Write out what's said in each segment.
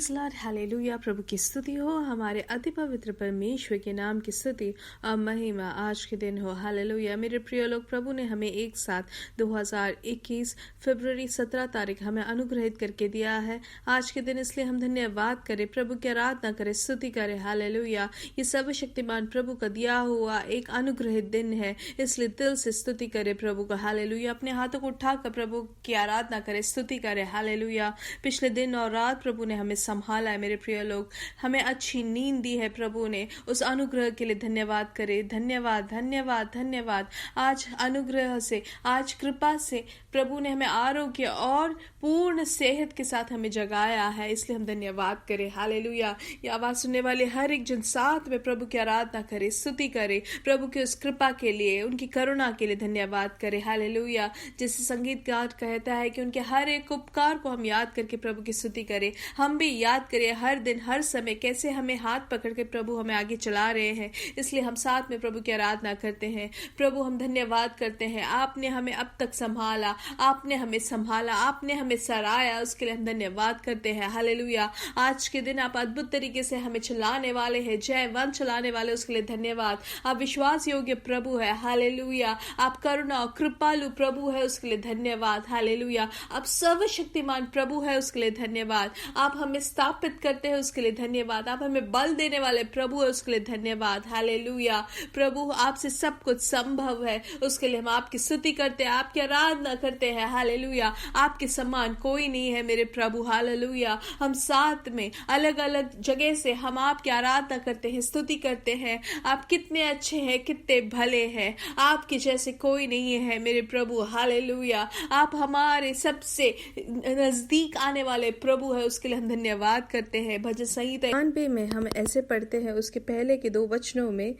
Hallelujah. प्रभु की स्तुति हो, हमारे अति पवित्र परमेश्वर के नाम की स्तुति और महिमा आज के दिन हो। हालेलुया। मेरे प्रिय लोग, प्रभु ने हमें एक साथ 2021 फरवरी 17 तारीख हमें अनुग्रहित करके दिया है आज के दिन, इसलिए हम धन्यवाद करें, प्रभु की आराधना करें, स्तुति करें। हालेलुया। ये सर्वशक्तिमान प्रभु का दिया हुआ एक अनुग्रहित दिन है, इसलिए दिल से स्तुति करें प्रभु का। हालेलुया। अपने हाथों को उठाकर प्रभु की आराधना करें, स्तुति करें। हालेलुया। पिछले दिन और रात प्रभु ने हमें संभाला है। मेरे प्रिय लोग, हमें अच्छी नींद दी है प्रभु ने, उस अनुग्रह के लिए धन्यवाद करें। धन्यवाद धन्यवाद धन्यवाद। आज अनुग्रह से, आज कृपा से प्रभु ने हमें आरोग्य और पूर्ण सेहत के साथ हमें जगाया है, इसलिए हम धन्यवाद करें। हालेलुया। ये आवाज सुनने वाले हर एक जन साथ में प्रभु की आराधना करे, स्तुति करे, प्रभु की उस कृपा के लिए, उनकी करुणा के लिए धन्यवाद करे। हालेलुया। जैसे संगीतकार कहता है कि उनके हर एक उपकार को हम याद करके प्रभु की स्तुति करें। हम भी याद करें हर दिन हर समय कैसे हमें हाथ पकड़ के प्रभु हमें आगे चला रहे हैं, इसलिए हम साथ में प्रभु की आराधना करते हैं। प्रभु, हम धन्यवाद करते हैं, आपने हमें अब तक संभाला, आपने हमें संभाला, आपने हमें सराया, उसके लिए हम धन्यवाद करते हैं। हालेलुया। आज के दिन आप अद्भुत तरीके से हमें चलाने वाले हैं, जयवंत चलाने वाले, उसके लिए धन्यवाद। आप विश्वास योग्य प्रभु है। हालेलुया। आप करुणा और कृपालु प्रभु है, उसके लिए धन्यवाद। हालेलुया। आप सर्वशक्तिमान प्रभु है, उसके लिए धन्यवाद। आप हमें स्थापित करते हैं, उसके लिए धन्यवाद। आप हमें बल देने वाले प्रभु है, उसके लिए धन्यवाद। हालेलुया। प्रभु, आपसे सब कुछ संभव है, उसके लिए हम आपकी स्तुति करते हैं, आपकी आराधना करते हैं। हालेलुया। आपके समान कोई नहीं है मेरे प्रभु। हालेलुया। हम साथ में अलग अलग जगह से हम आपकी आराधना करते हैं, स्तुति करते हैं। आप कितने अच्छे हैं, कितने भले हैं, आपके जैसे कोई नहीं है मेरे प्रभु। हालेलुया। आप हमारे सबसे नजदीक आने वाले प्रभु है, उसके लिए हम धन्यवाद करते हैं। भजन संहिता 92 में हम ऐसे पढ़ते हैं, उसके पहले के 2 वचनों में,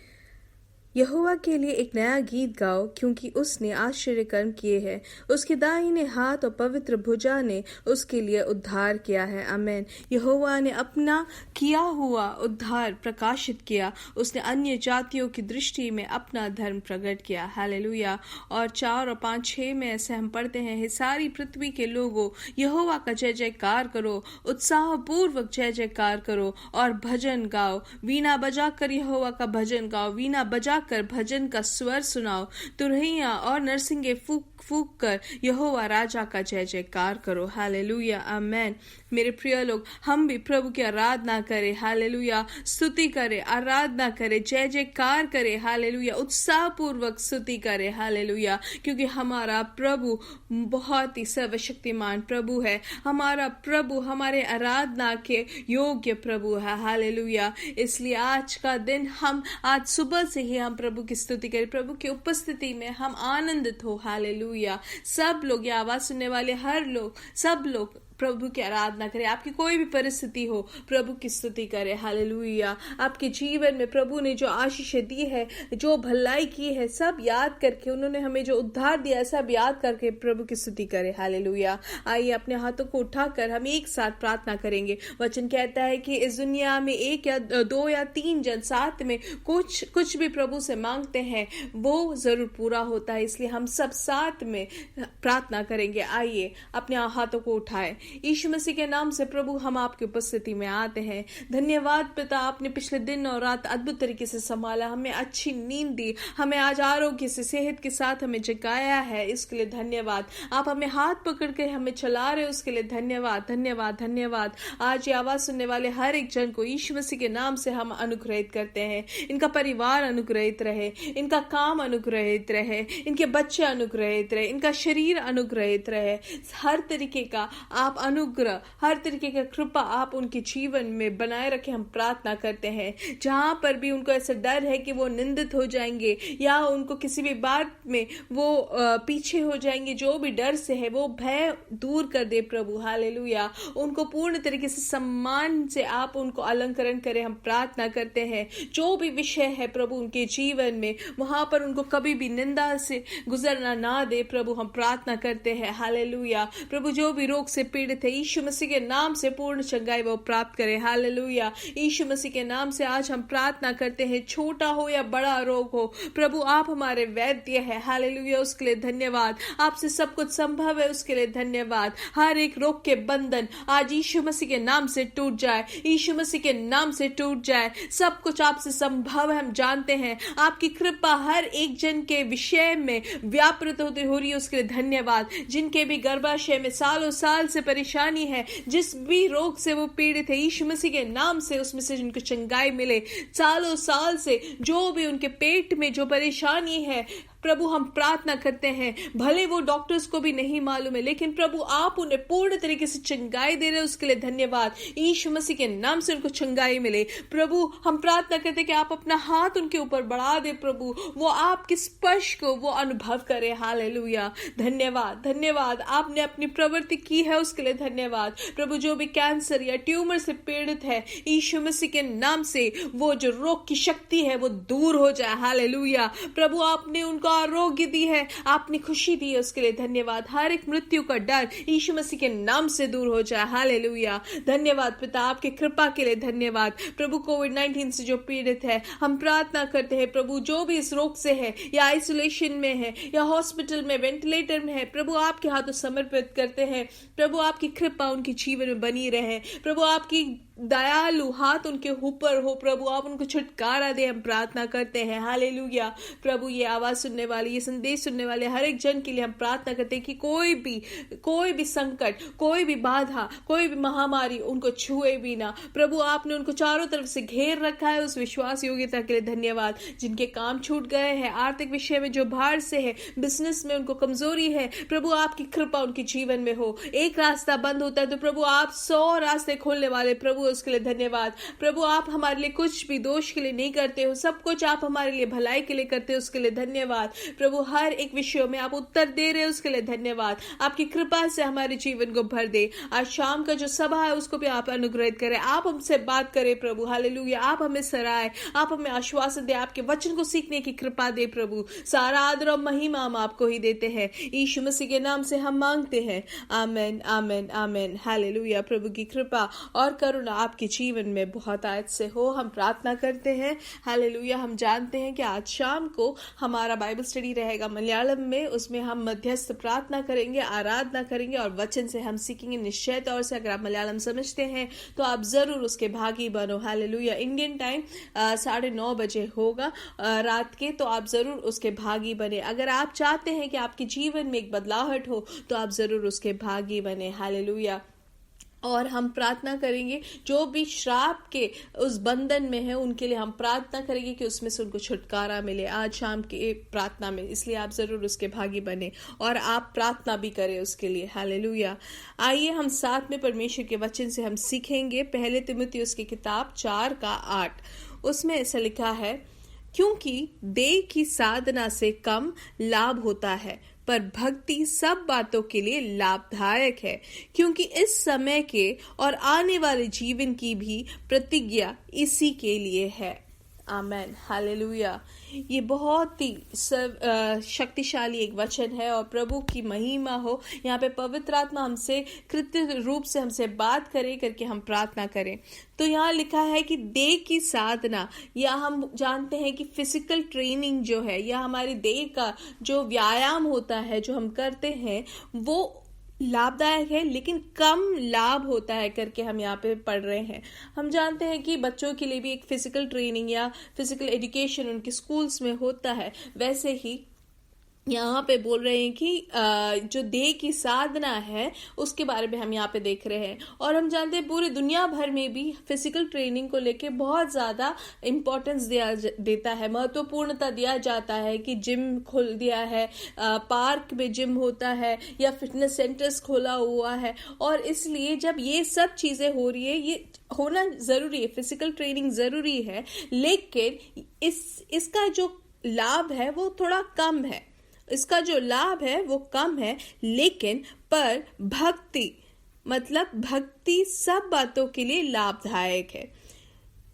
यहोवा के लिए एक नया गीत गाओ, क्योंकि उसने आश्चर्य कर्म किए हैं, उसके दाहिने हाथ और पवित्र भुजा ने उसके लिए उद्धार किया है। आमीन। यहोवा ने अपना किया हुआ उद्धार प्रकाशित किया, उसने अन्य जातियों की दृष्टि में अपना धर्म प्रकट किया। हालेलुया। और 4 और 5, 6 में ऐसे हम पढ़ते हैं, हे सारी पृथ्वी के लोगों, यहोवा का जय जयकार करो, उत्साह पूर्वक जय जयकार करो और भजन गाओ, वीणा बजाकर यहोवा का भजन गाओ, वीणा बजा कर भजन का स्वर सुनाओ, तुरहिया और नरसिंगे फूक फूक कर यहोवा राजा का जय जयकार करो। हालेलुया। आमेन। मेरे प्रिय लोग, हम भी प्रभु की आराधना करें। हालेलुया। स्तुति करें, आराधना करें, जय जयकार करें। हालेलुया। उत्साह पूर्वक स्तुति करें। हालेलुया। क्योंकि हमारा प्रभु बहुत ही सर्वशक्तिमान प्रभु है, हमारा प्रभु हमारे आराधना के योग्य प्रभु है। हालेलुया। इसलिए आज का दिन हम आज सुबह से ही हम प्रभु की स्तुति करें, प्रभु की उपस्थिति में हम आनंदित हो। हालेलुया। सब लोग, ये आवाज सुनने वाले हर लोग, सब लोग प्रभु की आराधना करें। आपकी कोई भी परिस्थिति हो, प्रभु की स्तुति करें। हालेलुया। आपके जीवन में प्रभु ने जो आशीष दी है, जो भलाई की है, सब याद करके, उन्होंने हमें जो उद्धार दिया है, सब याद करके प्रभु की स्तुति करें। हालेलुया। आइए अपने हाथों को उठाकर हम एक साथ प्रार्थना करेंगे। वचन कहता है कि इस दुनिया में 1 या 2 या 3 जन साथ में कुछ भी प्रभु से मांगते हैं, वो जरूर पूरा होता है। इसलिए हम सब साथ में प्रार्थना करेंगे। आइए अपने हाथों को उठाएं। यीशु मसीह के नाम से प्रभु, हम आपकी उपस्थिति में आते हैं। धन्यवाद पिता, आपने पिछले दिन और रात अद्भुत तरीके से संभाला, हमें अच्छी नींद दी, हमें आज आरोग्य से, सेहत के साथ हमें जगाया है, इसके लिए धन्यवाद। आप हमें हाथ पकड़ के हमें चला रहे हो, उसके लिए धन्यवाद धन्यवाद धन्यवाद। आज ये आवाज सुनने वाले हर एक जन को यीशु मसीह के नाम से हम अनुग्रहित करते हैं। इनका परिवार अनुग्रहित रहे, इनका काम अनुग्रहित रहे, इनके बच्चे अनुग्रहित रहे, इनका शरीर अनुग्रहित रहे, हर तरीके का आप अनुग्रह, हर तरीके का कृपा आप उनके जीवन में बनाए रखे, हम प्रार्थना करते हैं। जहां पर भी उनको ऐसा डर है कि वो निंदित हो जाएंगे या उनको किसी भी बात में वो पीछे हो जाएंगे, जो भी डर से है वो भय दूर कर दे प्रभु। हालेलुया। उनको पूर्ण तरीके से सम्मान से आप उनको अलंकरण करें, हम प्रार्थना करते हैं। जो भी विषय है प्रभु उनके जीवन में, वहां पर उनको कभी भी निंदा से गुजरना ना दे प्रभु, हम प्रार्थना करते हैं। हालेलुया। प्रभु, जो भी रोग से पीड़ित पीड़ित है, यीशु मसीह के नाम से पूर्ण चंगाई वो प्राप्त करें। हालेलुया। यीशु मसीह के नाम से आज हम प्रार्थना करते हैं, छोटा हो या बड़ा रोग हो, प्रभु आप हमारे वैद्य है। हालेलुया, उसके लिए धन्यवाद। आपसे सब कुछ संभव है, उसके लिए धन्यवाद। हर एक रोग के बंधन आज यीशु मसीह के नाम से टूट जाए, यीशु मसीह के नाम से टूट जाए। सब कुछ आपसे संभव है, हम जानते हैं। आपकी कृपा हर एक जन के विषय में व्यापृत होती हो रही है, उसके लिए धन्यवाद। जिनके भी गर्भाशय में सालों साल से परेशानी है, जिस भी रोग से वो पीड़ित है, यीशु मसीह के नाम से उसमें से जिनको चंगाई मिले। सालों साल से जो भी उनके पेट में जो परेशानी है, प्रभु हम प्रार्थना करते हैं, भले वो डॉक्टर्स को भी नहीं मालूम है, लेकिन प्रभु आप उन्हें पूर्ण तरीके से चंगाई दे रहे हैं, उसके लिए धन्यवाद। यीशु मसीह के नाम से उनको चंगाई मिले। प्रभु हम प्रार्थना करते हैं कि आप अपना हाथ उनके ऊपर बढ़ा दे, प्रभु वो आपके स्पर्श को वो अनुभव करे। हालेलुया, धन्यवाद धन्यवाद। आपने अपनी प्रवृत्ति की है, उसके लिए धन्यवाद। प्रभु जो भी कैंसर या ट्यूमर से पीड़ित है, यीशु मसीह के नाम से वो जो रोग की शक्ति है वो दूर हो जाए। हालेलुया। प्रभु आपने उनको आरोग्य दी है, आपने खुशी दी है, उसके लिए धन्यवाद। हर एक मृत्यु का डर यीशु मसीह के नाम से दूर हो जाए। हालेलुया, धन्यवाद पिता, आपके कृपा के लिए धन्यवाद। प्रभु कोविड-19 से जो पीड़ित है, हम प्रार्थना करते हैं प्रभु जो भी इस रोग से है, या आइसोलेशन में है, या हॉस्पिटल में वेंटिलेटर में है, प्रभु आपके हाथों समर्पित करते हैं। प्रभु आपकी कृपा उनके जीवन में बनी रहे। प्रभु आपकी दयालु हाथ उनके ऊपर हो। प्रभु आप उनको छुटकारा दे, हम प्रार्थना करते हैं। हालेलुया। प्रभु ये आवाज सुनने वाले, ये संदेश सुनने वाले हर एक जन के लिए हम प्रार्थना करते हैं कि कोई भी संकट, कोई भी बाधा, कोई भी महामारी उनको छुए भी ना। प्रभु आपने उनको चारों तरफ से घेर रखा है, उस विश्वास योग्यता के लिए धन्यवाद। जिनके काम छूट गए हैं, आर्थिक विषय में जो भार से है, बिजनेस में उनको कमजोरी है, प्रभु आपकी कृपा उनके जीवन में हो। एक रास्ता बंद होता है तो प्रभु आप 100 रास्ते खोलने वाले, प्रभु उसके लिए धन्यवाद। प्रभु आप हमारे लिए कुछ भी दोष के लिए नहीं करते हो, सब कुछ आप हमारे लिए भलाई के लिए करते हो, उसके लिए धन्यवाद। प्रभु हर एक विषय में आप उत्तर दे रहे हो, उसके लिए धन्यवाद। आपकी कृपा से हमारे जीवन को भर दे। आज शाम का जो सभा है उसको भी आप अनुग्रहित करें, आप हमसे बात करें प्रभु। हालेलुया, आप हमें सराय, आप हमें आश्वासन दे, आपके वचन को सीखने की कृपा दे। प्रभु सारा आदर और महिमा हम आपको ही देते हैं, यीशु मसीह के नाम से हम मांगते हैं। आमीन आमीन आमीन। हालेलुया। प्रभु की कृपा और करुणा आपके जीवन में बहुत आयत से हो, हम प्रार्थना करते हैं। हालेलुया। हम जानते हैं कि आज शाम को हमारा बाइबल स्टडी रहेगा मलयालम में, उसमें हम मध्यस्थ प्रार्थना करेंगे, आराधना करेंगे और वचन से हम सीखेंगे। निश्चय तौर से अगर आप मलयालम समझते हैं तो आप जरूर उसके भागी बनो। हालेलुया। इंडियन टाइम 9:30 बजे होगा रात के, तो आप जरूर उसके भागी बने। अगर आप चाहते हैं कि आपके जीवन में एक बदलाहट हो तो आप जरूर उसके भागी बने। हालेलुया। और हम प्रार्थना करेंगे जो भी श्राप के उस बंधन में है उनके लिए हम प्रार्थना करेंगे कि उसमें से उनको छुटकारा मिले आज शाम की प्रार्थना में। इसलिए आप जरूर उसके भागी बने और आप प्रार्थना भी करें उसके लिए। हालेलुया। आइए हम साथ में परमेश्वर के वचन से हम सीखेंगे। पहले तिमुथियुस की किताब 4:8, उसमें ऐसा लिखा है, क्योंकि देह की साधना से कम लाभ होता है, पर भक्ति सब बातों के लिए लाभदायक है, क्योंकि इस समय के और आने वाले जीवन की भी प्रतिज्ञा इसी के लिए है। आमेन। हालेलुया। ये बहुत ही शक्तिशाली एक वचन है और प्रभु की महिमा हो। यहाँ पे पवित्र आत्मा हमसे कृत्य रूप से हमसे बात करे करके हम प्रार्थना करें। तो यहाँ लिखा है कि देह की साधना, या हम जानते हैं कि फिजिकल ट्रेनिंग जो है, या हमारी देह का जो व्यायाम होता है जो हम करते हैं वो लाभदायक है, लेकिन कम लाभ होता है करके हम यहाँ पे पढ़ रहे हैं। हम जानते हैं कि बच्चों के लिए भी एक फिजिकल ट्रेनिंग या फिजिकल एजुकेशन उनके स्कूल्स में होता है, वैसे ही यहाँ पे बोल रहे हैं कि जो देह की साधना है उसके बारे में हम यहाँ पे देख रहे हैं। और हम जानते हैं पूरी दुनिया भर में भी फिजिकल ट्रेनिंग को लेके बहुत ज़्यादा इम्पोर्टेंस देता है, महत्वपूर्णता दिया जाता है कि जिम खोल दिया है, पार्क में जिम होता है या फिटनेस सेंटर्स खोला हुआ है। और इसलिए जब ये सब चीज़ें हो रही है, ये होना ज़रूरी है, फिजिकल ट्रेनिंग ज़रूरी है, लेकिन इसका जो लाभ है वो थोड़ा कम है। इसका जो लाभ है वो कम है, लेकिन पर भक्ति, मतलब भक्ति सब बातों के लिए लाभदायक है।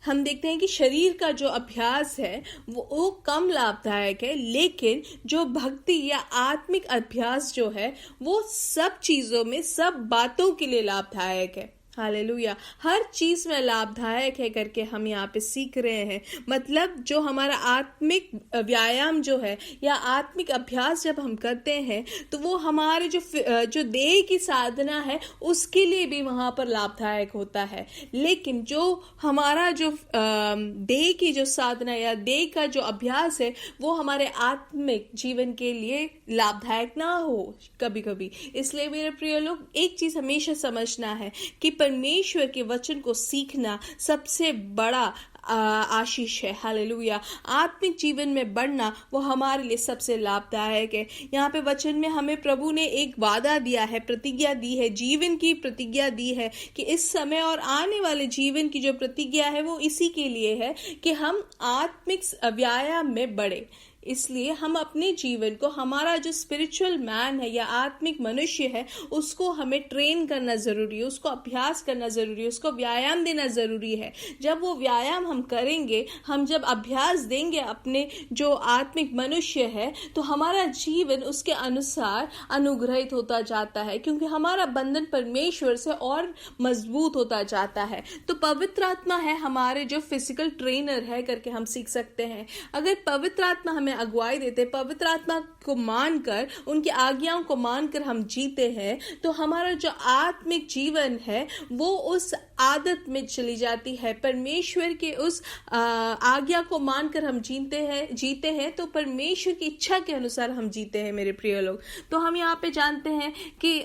हम देखते हैं कि शरीर का जो अभ्यास है वो कम लाभदायक है, लेकिन जो भक्ति या आत्मिक अभ्यास जो है वो सब चीजों में, सब बातों के लिए लाभदायक है। हालेलुया। हर चीज में लाभदायक है करके हम यहाँ पे सीख रहे हैं। मतलब जो हमारा आत्मिक व्यायाम जो है या आत्मिक अभ्यास जब हम करते हैं तो वो हमारे जो देह की साधना है उसके लिए भी वहां पर लाभदायक होता है। लेकिन जो हमारा जो देह की जो साधना या देह का जो अभ्यास है वो हमारे आत्मिक जीवन के लिए लाभदायक ना हो कभी कभी। इसलिए मेरे प्रिय लोग, एक चीज हमेशा समझना है कि परमेश्वर के वचन को सीखना सबसे बड़ा आशीष है। हालेलुया। आत्मिक जीवन में बढ़ना वो हमारे लिए सबसे लाभदायक है। यहाँ पे वचन में हमें प्रभु ने एक वादा दिया है, प्रतिज्ञा दी है, जीवन की प्रतिज्ञा दी है कि इस समय और आने वाले जीवन की जो प्रतिज्ञा है वो इसी के लिए है कि हम आत्मिक व्यायाम में बढ़े। इसलिए हम अपने जीवन को, हमारा जो स्पिरिचुअल मैन है या आत्मिक मनुष्य है, उसको हमें ट्रेन करना जरूरी है, उसको अभ्यास करना जरूरी है, उसको व्यायाम देना जरूरी है। जब वो व्यायाम हम करेंगे, हम जब अभ्यास देंगे अपने जो आत्मिक मनुष्य है, तो हमारा जीवन उसके अनुसार अनुग्रहित होता जाता है, क्योंकि हमारा बंधन परमेश्वर से और मजबूत होता जाता है। तो पवित्र आत्मा है हमारे जो फिजिकल ट्रेनर है करके हम सीख सकते हैं। अगर पवित्र आत्मा हमें अगुवाई देते, पवित्र आत्मा को मानकर, उनकी आज्ञाओं को मानकर हम जीते हैं, तो हमारा जो आत्मिक जीवन है वो उस आदत में चली जाती है। परमेश्वर के उस आज्ञा को मानकर हम जीते हैं तो परमेश्वर की इच्छा के अनुसार हम जीते हैं मेरे प्रिय लोग। तो हम यहाँ पे जानते हैं कि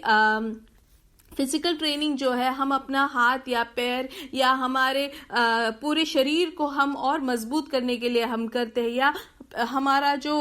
फिजिकल ट्रेनिंग जो है, हम अपना हाथ या पैर या हमारे पूरे शरीर को हम और मजबूत करने के लिए हम करते हैं, या हमारा जो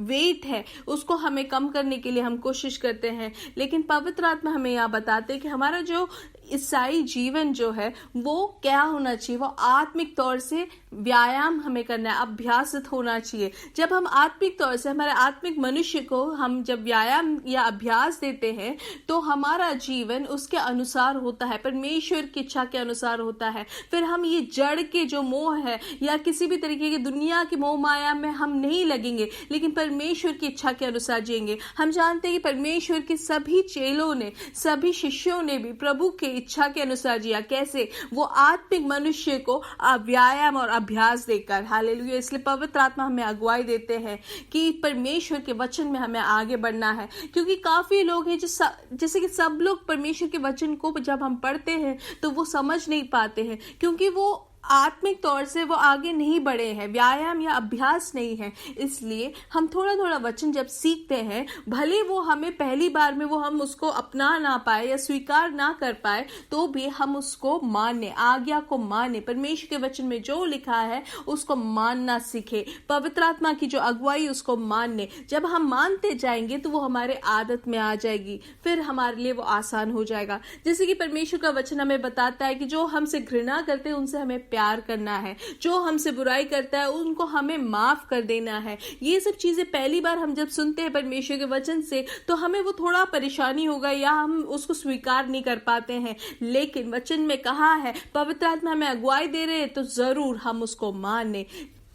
वेट है उसको हमें कम करने के लिए हम कोशिश करते हैं। लेकिन पवित्र आत्मा हमें यहाँ बताते हैं कि हमारा जो ईसाई जीवन जो है वो क्या होना चाहिए, वो आत्मिक तौर से व्यायाम हमें करना है, अभ्यासित होना चाहिए। जब हम आत्मिक तौर से हमारे आत्मिक मनुष्य को हम जब व्यायाम या अभ्यास देते हैं तो हमारा जीवन उसके अनुसार होता है, परमेश्वर की इच्छा के अनुसार होता है। फिर हम ये जड़ के जो मोह है या किसी भी तरीके की दुनिया की मोह माया में हम नहीं लगेंगे, लेकिन परमेश्वर की इच्छा के अनुसार जिएंगे। हम जानते हैं कि परमेश्वर के सभी चेलों ने, सभी शिष्यों ने भी प्रभु के इच्छा के अनुसार जिया। कैसे? वो आत्मिक मनुष्य को व्यायाम और अभ्यास देकर। हालेलुया। इसलिए पवित्र आत्मा हमें अगुवाई देते हैं कि परमेश्वर के वचन में हमें आगे बढ़ना है, क्योंकि काफी लोग हैं जैसे कि सब लोग परमेश्वर के वचन को जब हम पढ़ते हैं तो वो समझ नहीं पाते हैं, क्योंकि वो आत्मिक तौर से वो आगे नहीं बढ़े हैं, व्यायाम या अभ्यास नहीं है। इसलिए हम थोड़ा थोड़ा वचन जब सीखते हैं, भले वो हमें पहली बार में वो हम उसको अपना ना पाए या स्वीकार ना कर पाए, तो भी हम उसको माने, आज्ञा को माने, परमेश्वर के वचन में जो लिखा है उसको मानना सीखे, पवित्र आत्मा की जो अगुवाई उसको मानने। जब हम मानते जाएंगे तो वो हमारे आदत में आ जाएगी, फिर हमारे लिए वो आसान हो जाएगा। जैसे कि परमेश्वर का वचन हमें बताता है कि जो हमसे घृणा करते हैं उनसे हमें प्यार करना है, जो हमसे बुराई करता है उनको हमें माफ कर देना है। ये सब चीजें पहली बार हम जब सुनते हैं परमेश्वर के वचन से तो हमें वो थोड़ा परेशानी होगा या हम उसको स्वीकार नहीं कर पाते हैं, लेकिन वचन में कहा है, पवित्र आत्मा हमें अगुवाई दे रहे हैं तो जरूर हम उसको माने।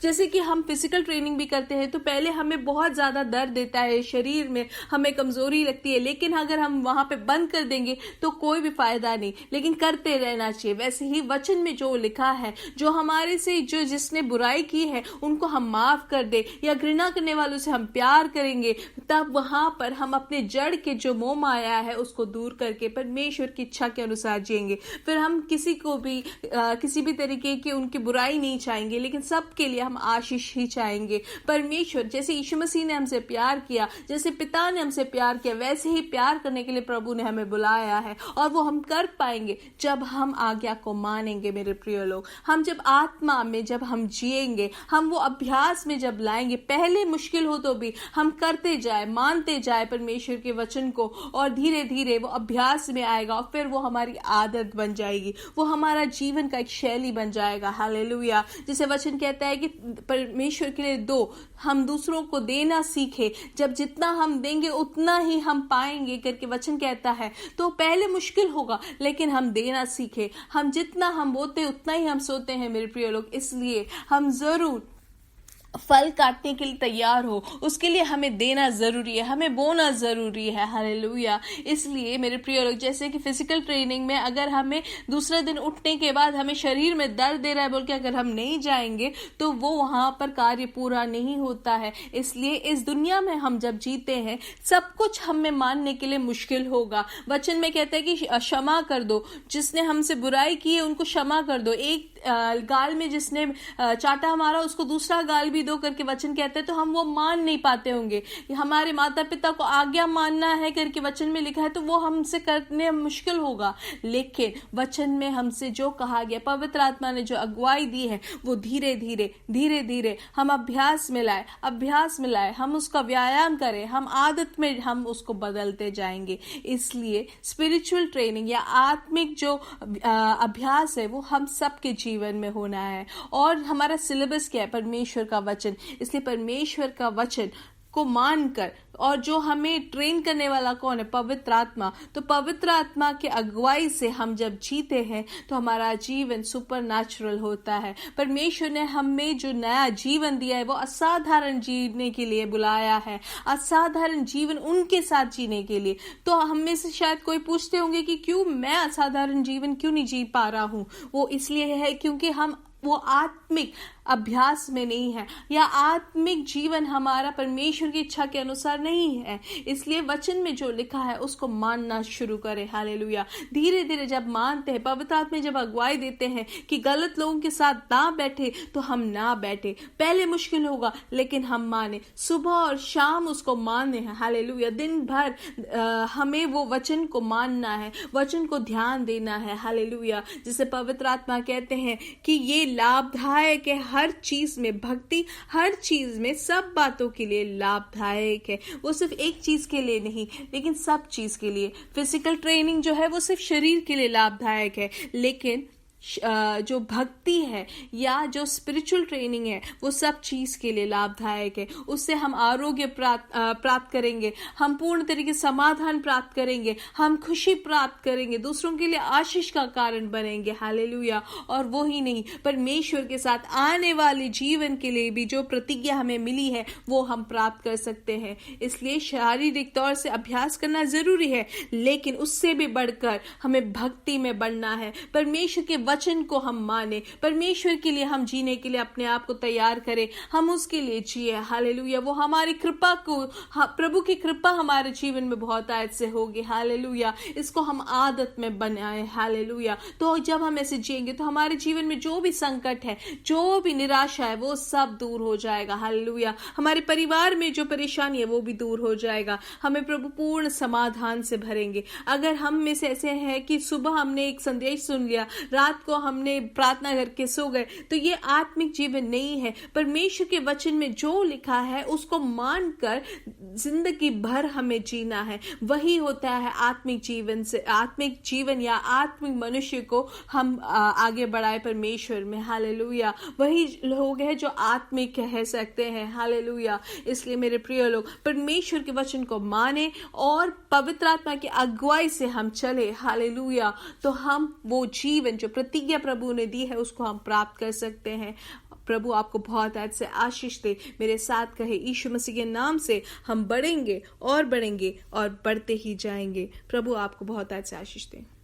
जैसे कि हम फिजिकल ट्रेनिंग भी करते हैं तो पहले हमें बहुत ज्यादा दर्द देता है, शरीर में हमें कमजोरी लगती है, लेकिन अगर हम वहां पे बंद कर देंगे तो कोई भी फायदा नहीं, लेकिन करते रहना चाहिए। वैसे ही वचन में जो लिखा है, जो हमारे से जो जिसने बुराई की है उनको हम माफ कर दे या घृणा करने वालों से हम प्यार करेंगे, तब वहां पर हम अपने जड़ के जो मोह माया है उसको दूर करके परमेश्वर की इच्छा के अनुसार जिएंगे। फिर हम किसी को भी किसी भी तरीके की उनकी बुराई नहीं चाहेंगे, लेकिन सबके लिए हम आशीष ही चाहेंगे। परमेश्वर जैसे यीशु मसीह ने हमसे प्यार किया, जैसे पिता ने हमसे प्यार किया, वैसे ही प्यार करने के लिए प्रभु ने हमें बुलाया है, और वो हम कर पाएंगे जब हम आज्ञा को मानेंगे। मेरे प्रिय लोग, हम जब आत्मा में जब हम जिएंगे, हम वो अभ्यास में जब लाएंगे, पहले मुश्किल हो तो भी हम करते जाए, मानते जाए परमेश्वर के वचन को, और धीरे धीरे वो अभ्यास में आएगा और फिर वो हमारी आदत बन जाएगी, वो हमारा जीवन का एक शैली बन जाएगा। हालेलुया। जैसे वचन कहता है कि परमेश्वर के लिए दो, हम दूसरों को देना सीखे। जब जितना हम देंगे उतना ही हम पाएंगे करके वचन कहता है। तो पहले मुश्किल होगा, लेकिन हम देना सीखे। हम जितना हम बोते उतना ही हम सोते हैं मेरे प्रिय लोग। इसलिए हम जरूर फल काटने के लिए तैयार हो, उसके लिए हमें देना जरूरी है, हमें बोना जरूरी है। हालेलुया। इसलिए मेरे प्रिय लोग, जैसे कि फिजिकल ट्रेनिंग में अगर हमें दूसरे दिन उठने के बाद हमें शरीर में दर्द दे रहा है बोल के अगर हम नहीं जाएंगे तो वो वहां पर कार्य पूरा नहीं होता है। इसलिए इस दुनिया में हम जब जीते हैं सब कुछ हमें मानने के लिए मुश्किल होगा। वचन में कहता है कि क्षमा कर दो, जिसने हमसे बुराई की है उनको क्षमा कर दो। एक गाल में जिसने चाटा मारा उसको दूसरा गाल भी दो करके वचन कहते हैं। तो हम वो मान नहीं पाते होंगे। हमारे माता पिता को आज्ञा मानना है करके वचन में लिखा है तो वो हमसे करने मुश्किल होगा। लेकिन वचन में हमसे जो कहा गया, पवित्र आत्मा ने जो अगुवाई दी है, वो धीरे धीरे हम अभ्यास में लाए, हम उसका व्यायाम करें, हम आदत में हम उसको बदलते जाएंगे। इसलिए स्पिरिचुअल ट्रेनिंग या आत्मिक जो अभ्यास है वो हम सबके जीवन में होना है। और हमारा सिलेबस क्या है? परमेश्वर का वचन। इसलिए परमेश्वर का वचन को मानकर, और जो हमें ट्रेन करने वाला कौन है? पवित्र आत्मा। तो पवित्र आत्मा के अगुवाई से हम जब जीते हैं तो हमारा जीवन सुपरनैचुरल होता है। परमेश्वर ने हमें जो नया जीवन दिया है वो असाधारण जीने के लिए बुलाया है, असाधारण जीवन उनके साथ जीने के लिए। तो हम में से शायद कोई पूछते होंगे कि क्यों मैं असाधारण जीवन क्यों नहीं जी पा रहा हूं? वो इसलिए है क्योंकि हम वो आत्मिक अभ्यास में नहीं है, या आत्मिक जीवन हमारा परमेश्वर की इच्छा के अनुसार नहीं है। इसलिए वचन में जो लिखा है उसको मानना शुरू करें। हालेलुया। धीरे धीरे जब मानते हैं, पवित्र आत्मा जब अगुवाई देते हैं कि गलत लोगों के साथ ना बैठे, तो हम ना बैठे। पहले मुश्किल होगा लेकिन हम माने, सुबह और शाम उसको मानने हैं। हालेलुया। दिन भर हमें वो वचन को मानना है, वचन को ध्यान देना है। हालेलुया। जिसे पवित्र आत्मा कहते हैं कि ये लाभदायक है, हर चीज में भक्ति, हर चीज में सब बातों के लिए लाभदायक है। वो सिर्फ एक चीज के लिए नहीं, लेकिन सब चीज के लिए। फिजिकल ट्रेनिंग जो है वो सिर्फ शरीर के लिए लाभदायक है, लेकिन जो भक्ति है या जो स्पिरिचुअल ट्रेनिंग है वो सब चीज के लिए लाभदायक है। उससे हम आरोग्य प्राप्त करेंगे, हम पूर्ण तरीके से समाधान प्राप्त करेंगे, हम खुशी प्राप्त करेंगे, दूसरों के लिए आशीष का कारण बनेंगे। हालेलुया। और वो ही नहीं, परमेश्वर के साथ आने वाले जीवन के लिए भी जो प्रतिज्ञा हमें मिली है वो हम प्राप्त कर सकते हैं। इसलिए शारीरिक तौर से अभ्यास करना जरूरी है, लेकिन उससे भी बढ़कर हमें भक्ति में बढ़ना है। परमेश्वर के वचन को हम माने, परमेश्वर के लिए हम जीने के लिए अपने आप को तैयार करें, हम उसके लिए जिए। हालेलुया। वो हमारी कृपा को, प्रभु की कृपा हमारे जीवन में बहुत आयत से होगी। हालेलुया। इसको हम आदत में बनाए। हालेलुया। तो जब हम ऐसे जिएंगे तो हमारे जीवन में जो भी संकट है, जो भी निराशा है, वो सब दूर हो जाएगा। हालेलुया। हमारे परिवार में जो परेशानी है वो भी दूर हो जाएगा। हमें प्रभु पूर्ण समाधान से भरेंगे। अगर हम में से ऐसे हैं कि सुबह हमने एक संदेश सुन लिया, रात को हमने प्रार्थना करके सो गए, तो ये आत्मिक जीवन नहीं है। परमेश्वर के वचन में जो लिखा है उसको मानकर जिंदगी भर हमें जीना है। वही होता है आत्मिक जीवन से, आत्मिक जीवन या आत्मिक मनुष्य को हम आगे बढ़ाए परमेश्वर में। हालेलुया। वही लोग हैं जो आत्मिक कह सकते हैं। हालेलुया। इसलिए मेरे प्रिय लोग, परमेश्वर के वचन को माने और पवित्र आत्मा की अगुवाई से हम चले। हालेलुया। तो हम वो जीवन जो प्रतिज्ञा प्रभु ने दी है उसको हम प्राप्त कर सकते हैं। प्रभु आपको बहुत आज से आशीष दे। मेरे साथ कहे, यीशु मसीह के नाम से हम बढ़ेंगे और बढ़ते ही जाएंगे। प्रभु आपको बहुत आज से आशीष दे।